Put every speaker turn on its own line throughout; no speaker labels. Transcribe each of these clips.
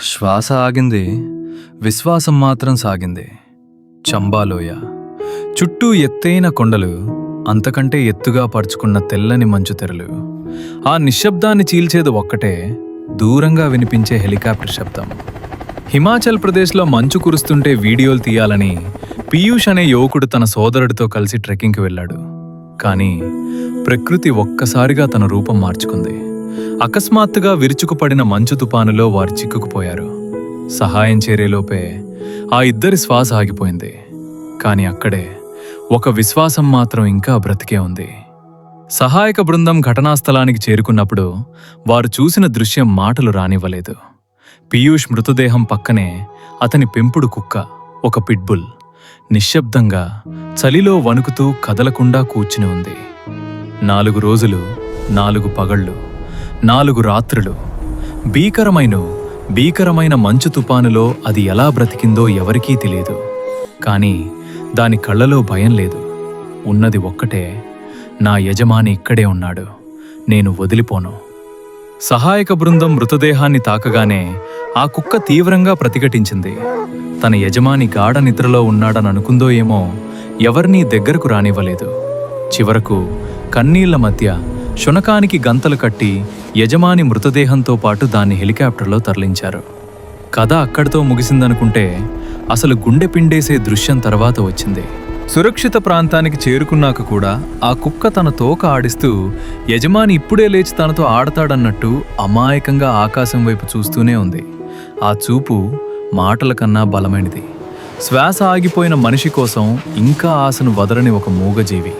శ్వాస ఆగింది, విశ్వాసం మాత్రం సాగింది. చంబాలోయ చుట్టూ ఎత్తైన కొండలు, అంతకంటే ఎత్తుగా పరుచుకున్న తెల్లని మంచు తెరలు. ఆ నిశ్శబ్దాన్ని చీల్చేది ఒక్కటే, దూరంగా వినిపించే హెలికాప్టర్ శబ్దం. హిమాచల్ ప్రదేశ్లో మంచు కురుస్తుంటే వీడియోలు తీయాలని పీయూష్ అనే యువకుడు తన సోదరుడితో కలిసి ట్రెక్కింగ్కి వెళ్ళాడు. కానీ ప్రకృతి ఒక్కసారిగా తన రూపం మార్చుకుంది. అకస్మాత్తుగా విరుచుకుపడిన మంచు తుపానులో వారు చిక్కుకుపోయారు. సహాయం చేరేలోపే ఆ ఇద్దరి శ్వాస ఆగిపోయింది. కాని అక్కడే ఒక విశ్వాసం మాత్రం ఇంకా బ్రతికే ఉంది. సహాయక బృందం ఘటనాస్థలానికి చేరుకున్నప్పుడు వారు చూసిన దృశ్యం మాటలు రానివ్వలేదు. పీయూష్ మృతదేహం పక్కనే అతని పెంపుడు కుక్క, ఒక పిట్బుల్, నిశ్శబ్దంగా చలిలో వణుకుతూ కదలకుండా కూర్చుని ఉంది. 4 రోజులు, 4 పగళ్ళు, 4 రాత్రులు. భీకరమైన మంచు తుపానులో అది ఎలా బ్రతికిందో ఎవరికీ తెలియదు. కానీ దాని కళ్ళలో భయం లేదు. ఉన్నది ఒక్కటే, నా యజమాని ఇక్కడే ఉన్నాడు, నేను వదిలిపోను. సహాయక బృందం మృతదేహాన్ని తాకగానే ఆ కుక్క తీవ్రంగా ప్రతిఘటించింది. తన యజమాని గాఢ నిద్రలో ఉన్నాడని అనుకుందో ఏమో, ఎవరినీ దగ్గరకు రానివ్వలేదు. చివరకు కన్నీళ్ల మధ్య శునకానికి గంతలు కట్టి యజమాని మృతదేహంతో పాటు దాన్ని హెలికాప్టర్లో తరలించారు. కథ అక్కడితో ముగిసిందనుకుంటే అసలు గుండె పిండేసే దృశ్యం తర్వాత వచ్చింది. సురక్షిత ప్రాంతానికి చేరుకున్నాక కూడా ఆ కుక్క తన తోక ఆడిస్తూ యజమాని ఇప్పుడే లేచి తనతో ఆడతాడన్నట్టు అమాయకంగా ఆకాశం వైపు చూస్తూనే ఉంది. ఆ చూపు మాటల కన్నా బలమైనది. శ్వాస ఆగిపోయిన మనిషి కోసం ఇంకా ఆశను వదలని ఒక మూగజీవి.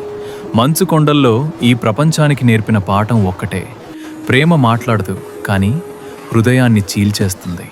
మంచు కొండల్లో ఈ ప్రపంచానికి నేర్పిన పాఠం ఒక్కటే, ప్రేమ మాట్లాడదు, కానీ హృదయాన్ని చీల్చేస్తుంది.